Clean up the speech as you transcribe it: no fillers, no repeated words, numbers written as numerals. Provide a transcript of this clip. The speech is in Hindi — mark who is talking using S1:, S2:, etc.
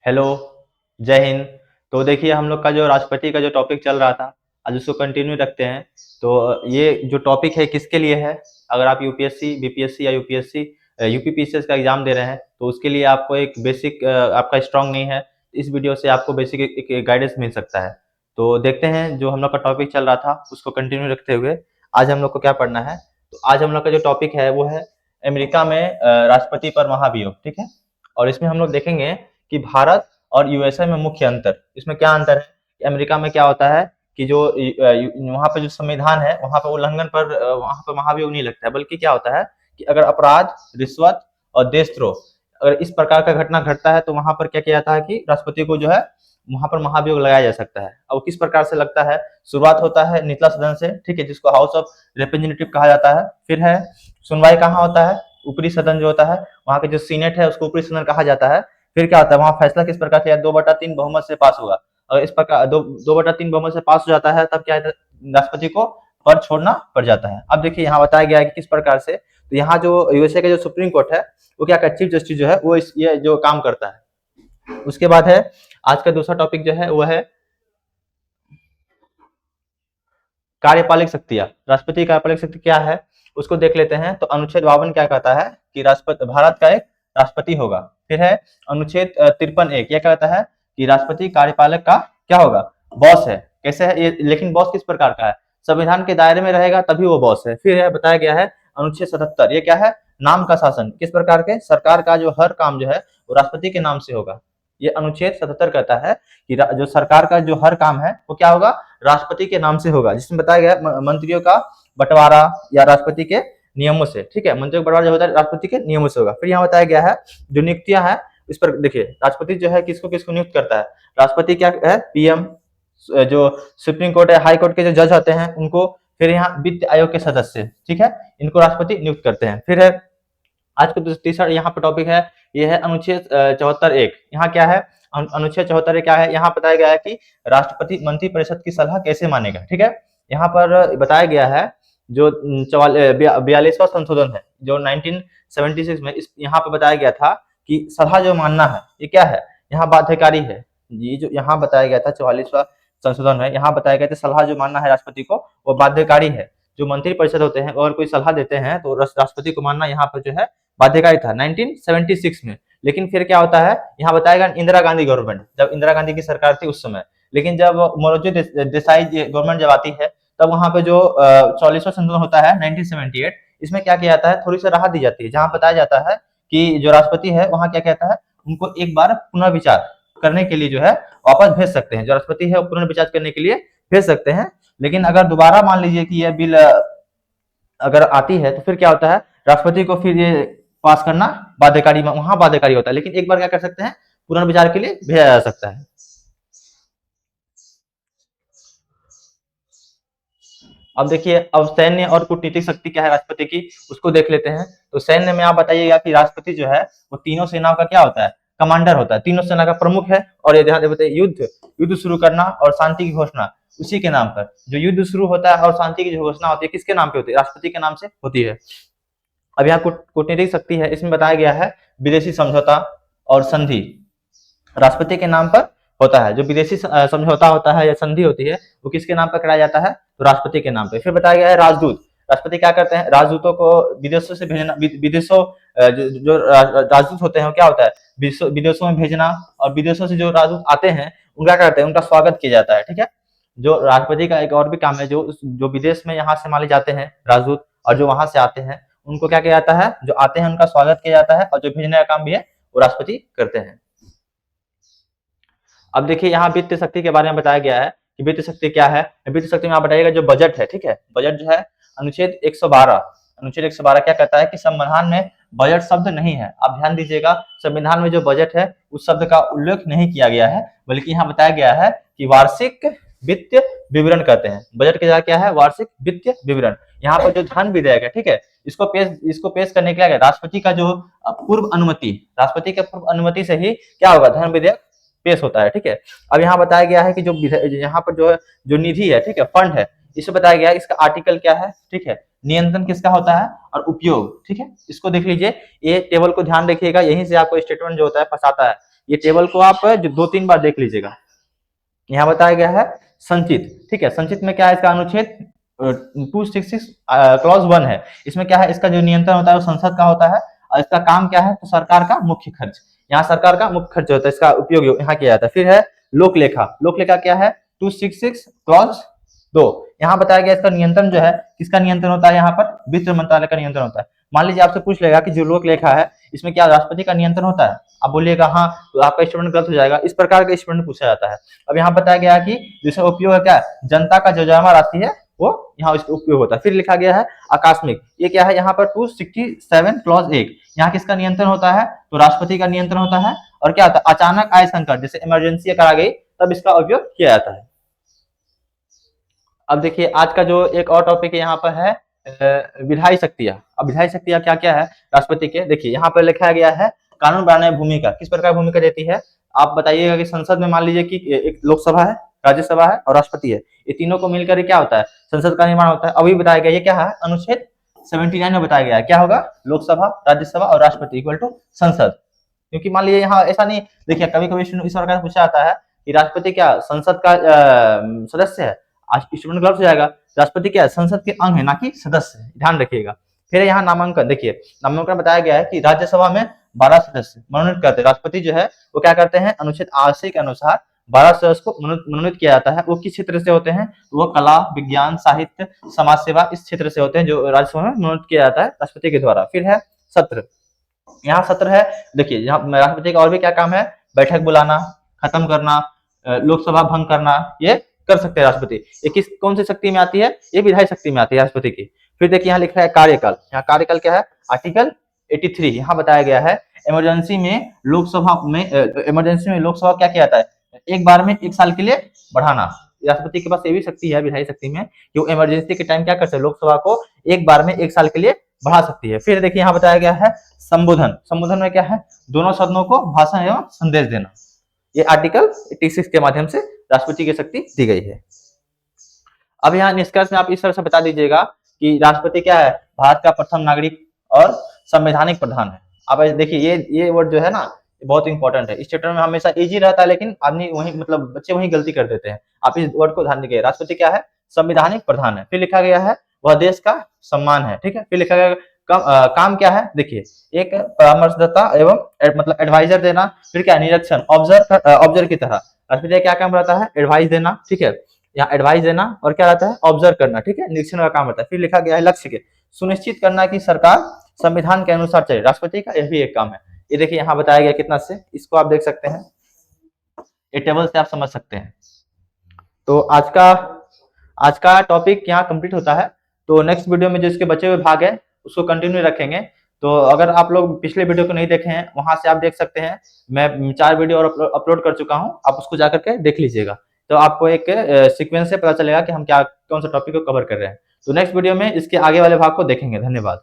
S1: हेलो, जय हिंद। तो देखिए हम लोग का जो राष्ट्रपति का जो टॉपिक चल रहा था, आज उसको कंटिन्यू रखते हैं। तो ये जो टॉपिक है किसके लिए है? अगर आप यूपीएससी, बीपीएससी या यूपीएससी यूपीपीसीएस का एग्जाम दे रहे हैं तो उसके लिए आपको एक बेसिक आपका स्ट्रांग नहीं है, इस वीडियो से आपको बेसिक एक गाइडेंस मिल सकता है। तो देखते हैं जो हम लोग का टॉपिक चल रहा था उसको कंटिन्यू रखते हुए आज हम लोग को क्या पढ़ना है। तो आज हम लोग का जो टॉपिक है वो है अमेरिका में राष्ट्रपति पर महाभियोग, ठीक है। और इसमें हम लोग देखेंगे कि भारत और यूएसए में मुख्य अंतर, इसमें क्या अंतर है कि अमेरिका में क्या होता है कि जो वहाँ पे जो संविधान है वहाँ पे उल्लंघन पर वहाँ पे महाभियोग नहीं लगता है, बल्कि क्या होता है कि अगर अपराध, रिश्वत और देशद्रोह अगर इस प्रकार का घटना घटता है तो वहाँ पर क्या किया जाता है कि राष्ट्रपति को जो है वहाँ पर महाभियोग लगाया जा सकता है। अब किस प्रकार से लगता है? शुरुआत होता है निचला सदन से, ठीक है, जिसको हाउस ऑफ रिप्रेजेंटेटिव कहा जाता है। फिर है सुनवाई कहाँ होता है? ऊपरी सदन जो होता है, वहाँ के जो सीनेट है उसको ऊपरी सदन कहा जाता है। फिर क्या होता है? वहाँ फैसला किस प्रकार किया? 2/3 बहुमत से पास हुआ। अगर इस प्रकार 2/3 बहुमत से पास हो जाता है तब क्या है, राष्ट्रपति को पद छोड़ना पड़ जाता है। अब देखिए यहाँ बताया गया है कि किस प्रकार से। तो यहाँ जो यूएसए का जो सुप्रीम कोर्ट है वो क्या चीफ जस्टिस जो है वो ये जो काम करता है। उसके बाद है आज का दूसरा टॉपिक जो है वो है कार्यपालिक शक्तियां। राष्ट्रपति कार्यपालिक शक्ति क्या है उसको देख लेते हैं। तो अनुच्छेद 52 क्या कहता है कि राष्ट्रपति भारत का एक राष्ट्रपति होगा। फिर है अनुच्छेद 53(1) यह कहता है कि राष्ट्रपति कार्यपालक का क्या होगा? बॉस है। कैसे है ये? लेकिन बॉस किस प्रकार का है? संविधान के दायरे में रहेगा तभी वो बॉस है। फिर है बताया गया है अनुच्छेद 77, ये क्या है? नाम का शासन। किस प्रकार के? सरकार का जो हर काम जो है वो राष्ट्रपति के नाम से होगा। ये अनुच्छेद 77 कहता है कि जो सरकार का जो हर काम है वो क्या होगा? राष्ट्रपति के नाम से होगा, जिसमें बताया गया मंत्रियों का बंटवारा या राष्ट्रपति के नियमों से, ठीक है। मंत्रियों का बंटवारा जो होता है राष्ट्रपति के नियमों से होगा। फिर यहाँ बताया गया है जो नियुक्तियां है इस पर देखिए, राष्ट्रपति जो है किसको किसको नियुक्त करता है? राष्ट्रपति क्या है? पीएम, जो सुप्रीम कोर्ट है, हाई कोर्ट के जो जज होते हैं उनको, फिर यहाँ वित्त आयोग के सदस्य, ठीक है, इनको राष्ट्रपति नियुक्त करते हैं। फिर है आज का तीसरा यहाँ पे टॉपिक है, ये है अनुच्छेद 74(1). यहाँ क्या है? अनुच्छेद 74 क्या है? यहाँ बताया गया है कि राष्ट्रपति मंत्रिपरिषद की सलाह कैसे मानेगा, ठीक है। यहाँ पर बताया गया है जो 42वां संशोधन है जो 1976 में इस यहाँ पे बताया गया था कि सलाह जो मानना है ये क्या है? यहाँ बाध्यकारी है। ये जो यहाँ बताया गया था 44वां संशोधन है, यहाँ बताया गया था सलाह जो मानना है राष्ट्रपति को वो बाध्यकारी है। जो मंत्रिपरिषद होते हैं और कोई सलाह देते हैं तो राष्ट्रपति को मानना यहाँ पर जो है बाध्यकारी था 1976 में। लेकिन फिर क्या होता है यहाँ बताएगा इंदिरा गांधी गवर्नमेंट, जब इंदिरा गांधी की सरकार थी उस समय। लेकिन जब मोरारजी देसाई गवर्नमेंट जब आती है तब वहां पे जो 44वां संशोधन होता है 1978, इसमें क्या किया जाता है? थोड़ी सी राहत दी जाती है, जहां बताया जाता है कि जो राष्ट्रपति है वहां क्या कहता है उनको एक बार पुनर्विचार करने के लिए जो है वापस भेज सकते हैं। जो राष्ट्रपति है वो पुनर्विचार करने के लिए भेज सकते हैं। लेकिन अगर दोबारा मान लीजिए कि यह बिल अगर आती है तो फिर क्या होता है? राष्ट्रपति को फिर ये पास करना बाध्यकारी, वहां बाध्यकारी होता है। लेकिन एक बार क्या कर सकते हैं? पुनर्विचार के लिए भेजा जा सकता है। अब देखिए, अब सैन्य और कूटनीतिक शक्ति क्या है राष्ट्रपति की उसको देख लेते हैं। तो सैन्य में आप बताइएगा कि राष्ट्रपति जो है वो तीनों सेनाओं का क्या होता है? कमांडर होता है, तीनों सेना का प्रमुख है। और ये ध्यान देते युद्ध युद्ध शुरू करना और शांति की घोषणा उसी के नाम पर। जो युद्ध शुरू होता है और शांति की जो घोषणा होती है किसके नाम पे होती है? राष्ट्रपति के नाम से होती है। अब यहाँ कूटनीतिक शक्ति है, इसमें बताया गया है विदेशी समझौता और संधि राष्ट्रपति के नाम पर होता है। जो विदेशी समझौता होता है या संधि होती है वो किसके नाम पर कराया जाता है? तो राष्ट्रपति के नाम पे। फिर बताया गया है राजदूत। राष्ट्रपति क्या करते हैं? राजदूतों को विदेशों से भेजना, विदेशों जो राजदूत होते हैं वो क्या होता है? विदेशों में भेजना। और विदेशों से जो राजदूत आते हैं उनका क्या करते हैं? उनका स्वागत किया जाता है, ठीक है। जो राष्ट्रपति का एक और भी काम है, जो जो विदेश में यहाँ से माले जाते हैं राजदूत और जो वहां से आते हैं उनको क्या किया जाता है? जो आते हैं उनका स्वागत किया जाता है और जो भेजने का काम भी है वो राष्ट्रपति करते हैं। अब देखिए यहाँ वित्त शक्ति के बारे में बताया गया है कि वित्त शक्ति क्या है। वित्त शक्ति में आप बताइएगा जो बजट है, ठीक है। बजट जो है अनुच्छेद 112, अनुच्छेद 112 क्या कहता है कि संविधान में बजट शब्द नहीं है। आप ध्यान दीजिएगा, संविधान में जो बजट है उस शब्द का उल्लेख नहीं किया गया है, बल्कि यहाँ बताया गया है कि वार्षिक वित्त विवरण कहते हैं। बजट के जगह क्या है? वार्षिक वित्त विवरण। यहाँ पर जो धन विधेयक है, ठीक है, इसको पेश करने के लिए राष्ट्रपति का जो पूर्व अनुमति, राष्ट्रपति के पूर्व अनुमति से ही क्या होगा? धन विधेयक पेश होता है, ठीक है। अब यहाँ बताया गया है कि जो यहाँ पर जो है जो निधि है, ठीक है, फंड है, इसे बताया गया है इसका आर्टिकल क्या है, ठीक है। नियंत्रण किसका होता है और उपयोग, ठीक है। इसको देख लीजिए, ये टेबल को ध्यान रखिएगा, यहीं से आपको स्टेटमेंट जो होता है फंसाता है ये टेबल को आप जो 2-3 बार देख लीजिएगा। यहाँ बताया गया है संचित, ठीक है। संचित में क्या है, इसका अनुच्छेद 266 क्लॉज 1 है। इसमें क्या है, इसका जो नियंत्रण होता है वो संसद का होता है, और इसका काम क्या है, तो सरकार का मुख्य खर्च, यहाँ सरकार का मुख्य खर्च होता है, इसका उपयोग यहाँ किया जाता है। फिर है लोक लेखा। लोक लेखा क्या है, 266 क्लॉज 2। यहाँ बताया गया इसका नियंत्रण जो है, किसका नियंत्रण होता है, यहाँ पर वित्त मंत्रालय का नियंत्रण होता है। मान लीजिए आपसे पूछ लेगा कि जो लोक लेखा है इसमें क्या राष्ट्रपति का नियंत्रण होता है, आप बोलिएगा हाँ, तो आपका स्टूडेंट गलत हो जाएगा। इस प्रकार का स्टूडेंट पूछा जाता है। अब यहाँ बताया गया कि जिसका उपयोग है क्या, जनता का जो जमा राशि है वो यहाँ इसका उपयोग होता है। फिर लिखा गया है आकस्मिक, ये क्या है, यहाँ पर 267 क्लॉज 1, यहाँ किसका नियंत्रण होता है, तो राष्ट्रपति का नियंत्रण होता है। और क्या होता है, अचानक आय संकट, जैसे इमरजेंसी अगर आ गई तब इसका उपयोग किया जाता है। अब देखिए आज का जो एक और टॉपिक यहाँ पर है विधायी शक्तियां। अब विधायी शक्तियां क्या क्या है राष्ट्रपति के, देखिए यहाँ पर लिखा गया है कानून बनाने में भूमिका, किस प्रकार भूमिका देती है। आप बताइएगा कि संसद में मान लीजिए कि एक लोकसभा है, राज्यसभा है और राष्ट्रपति है, ये तीनों को मिलकर क्या होता है, संसद का निर्माण होता है। अभी बताया गया ये क्या है, अनुच्छेद 79 में बताया गया है, क्या होगा, लोकसभा, राज्यसभा और राष्ट्रपति इक्वल टू संसद। क्योंकि मान लीजिए यहाँ ऐसा नहीं, देखिए कभी कभी इस प्रकार पूछा जाता है कि राष्ट्रपति क्या संसद का सदस्य है, स्टूडेंट गलत हो जाएगा, राष्ट्रपति क्या है, संसद के अंग है ना कि सदस्य है, ध्यान रखिएगा। फिर यहाँ नामांकन, देखिए नामांकन बताया गया है कि राज्यसभा में 12 सदस्य मनोनीत करते हैं, राष्ट्रपति जो है वो क्या करते हैं, अनुच्छेद 80 के अनुसार 12 सदस्य को मनोनीत किया जाता है। वो किस क्षेत्र से होते हैं, वो कला, विज्ञान, साहित्य, समाज सेवा, इस क्षेत्र से होते हैं जो राज्यसभा में मनोनीत किया जाता है राष्ट्रपति के द्वारा। फिर है सत्र, यहाँ सत्र है, देखिए यहाँ राष्ट्रपति का और भी क्या काम है, बैठक बुलाना, खत्म करना, लोकसभा भंग करना, ये कर सकते हैं राष्ट्रपति। ये किस कौन सी शक्ति में आती है, ये विधायी शक्ति में आती है राष्ट्रपति की। फिर देखिए यहाँ लिखा है कार्यकाल, यहाँ कार्यकाल क्या है, आर्टिकल 83, यहाँ बताया गया है इमरजेंसी में लोकसभा क्या किया जाता है, एक बार में 1 साल के लिए बढ़ाना। राष्ट्रपति के पास ये भी शक्ति है विधायी शक्ति में कि वो इमरजेंसी के टाइम क्या करते हैं, लोकसभा को एक बार में 1 साल के लिए बढ़ा सकती है। फिर देखिए यहाँ बताया गया है संबोधन, संबोधन में क्या है, दोनों सदनों को भाषण एवं संदेश देना, ये आर्टिकल 86 के माध्यम से राष्ट्रपति की शक्ति दी गई है। अब यहाँ निष्कर्ष में आप इस तरह से बता दीजिएगा कि राष्ट्रपति क्या है, भारत का प्रथम नागरिक और संवैधानिक प्रधान है। अब देखिए ये वर्ड जो है ना बहुत इंपॉर्टेंट है, इस चैप्टर में हमेशा इजी रहता है लेकिन आदमी वही मतलब बच्चे वही गलती कर देते हैं। आप इस वर्ड को ध्यान दीजिए, राष्ट्रपति क्या है, संवैधानिक प्रधान है। फिर लिखा गया है वह देश का सम्मान है, ठीक है। फिर लिखा गया काम क्या है, देखिए एक परामर्शदाता एवं मतलब एडवाइजर देना। फिर क्या, निरीक्षण, ऑब्जर्वर की तरह राष्ट्रपति क्या काम रहता है, एडवाइस देना, ठीक है, यहाँ एडवाइस देना। और क्या रहता है, ऑब्जर्व करना, ठीक है, निरीक्षण का काम रहता है। फिर लिखा गया है लक्ष्य के सुनिश्चित करना कि सरकार संविधान के अनुसार चले, राष्ट्रपति का यह भी एक काम है। ये देखिए यहाँ बताया गया कितना से, इसको आप देख सकते हैं, ये टेबल से आप समझ सकते हैं। तो आज का टॉपिक यहाँ कंप्लीट होता है। तो नेक्स्ट वीडियो में जो इसके बचे हुए भाग है उसको कंटिन्यू रखेंगे। तो अगर आप लोग पिछले वीडियो को नहीं देखे हैं वहां से आप देख सकते हैं, मैं 4 वीडियो और अपलोड कर चुका हूं, आप उसको जाकर के देख लीजिएगा। तो आपको एक सीक्वेंस से पता चलेगा कि हम कौन सा टॉपिक को कवर कर रहे हैं। तो नेक्स्ट वीडियो में इसके आगे वाले भाग को देखेंगे। धन्यवाद।